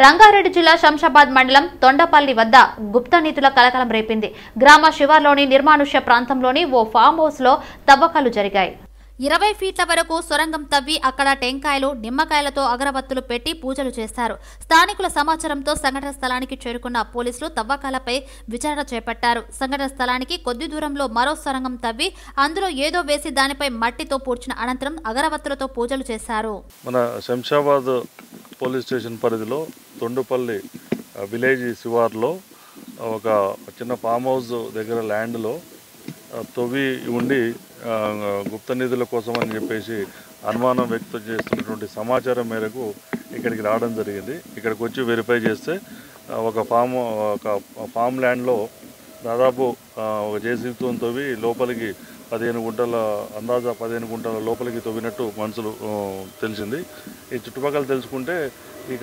రంగారెడ్డి జిల్లా శంషాబాద్ మండలం తొండపల్లి వద్ద గుప్త నిధుల కలకలం రేపింది. గ్రామ శివార్లోని నిర్మానుష్య ప్రాంతంలోని ఓ ఫామ్ హౌస్ లో తవ్వకాలు జరిగాయి. 20 ఫీట్ల వరకు సొరంగం తవ్వి అక్కడ టెంకాయలు, నిమ్మకాయలతో అగరబత్తులు పెట్టి పూజలు చేశారు. స్థానికుల సమాచారంతో సంఘటన స్థలానికి చేరుకున్న పోలీసులు తవ్వకాలపై విచారణ చేపట్టారు. సంఘటన స్థలానికి కొద్ది దూరంలో మరో సొరంగం తవ్వి అందులో ఏదో వేసి దానిపై మట్టితో పూడ్చిన అనంతరం అగరబత్తులతో పూజలు చేశారు. మన శంషాబాద్ పోలీస్ స్టేషన్ పరిధిలో తొండుపల్లి విలేజ్ శివార్లో ఒక చిన్న ఫామ్ హౌస్ దగ్గర ల్యాండ్లో తవ్వి ఉండి గుప్త నిధుల కోసం అని చెప్పేసి అనుమానం వ్యక్తం చేస్తున్నటువంటి సమాచారం మేరకు ఇక్కడికి రావడం జరిగింది. ఇక్కడికి వచ్చి వెరిఫై చేస్తే ఒక ఫామ్ ల్యాండ్లో దాదాపు ఒక జేసీబీతో తవ్వి లోపలికి 15 గుంటల అందాజా 15 గుంటల లోపలికి తవ్వినట్టు మనుషులు తెలిసింది. ఈ చుట్టుపక్కల తెలుసుకుంటే ఈ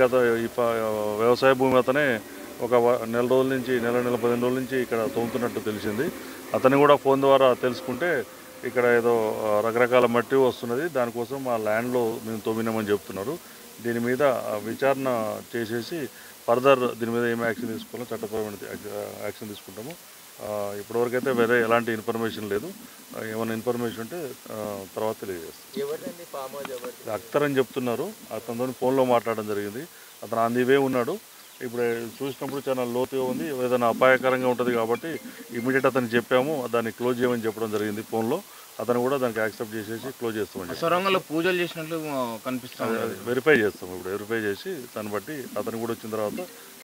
వ్యవసాయ భూమి అతనే ఒక నెల 15 రోజుల నుంచి ఇక్కడ తవ్వుతున్నట్టు తెలిసింది. అతన్ని కూడా ఫోన్ ద్వారా తెలుసుకుంటే ఇక్కడ ఏదో రకరకాల మట్టి వస్తున్నది, దానికోసం ఆ ల్యాండ్లో మేము తవ్వినామని చెప్తున్నారు. దీని మీద విచారణ చేసేసి ఫర్దర్ దీని మీద ఏమి యాక్షన్ తీసుకోవాలో చట్టపరమైన యాక్షన్ తీసుకుంటాము. ఇప్పటివరకైతే వేరే ఎలాంటి ఇన్ఫర్మేషన్ లేదు. ఏమైనా ఇన్ఫర్మేషన్ ఉంటే తర్వాత తెలియజేస్తాం. అఖ్తర్ అని చెప్తున్నారు. అతనితో ఫోన్లో మాట్లాడడం జరిగింది. అతను ఆన్ ది వే ఉన్నాడు. ఇప్పుడు చూసినప్పుడు చాలా లోతుగా ఉంది, ఏదైనా అపాయకరంగా ఉంటుంది కాబట్టి ఇమీడియట్ అతనికి చెప్పాము, దాన్ని క్లోజ్ చేయమని చెప్పడం జరిగింది ఫోన్లో. అతను కూడా దానికి యాక్సెప్ట్ చేసేసి క్లోజ్ చేస్తామని. సొరంగంలో పూజలు చేసినట్లు కనిపిస్తుంది. వెరిఫై చేస్తాము. ఇప్పుడు వెరిఫై చేసి దాన్ని బట్టి అతను కూడా వచ్చిన తర్వాత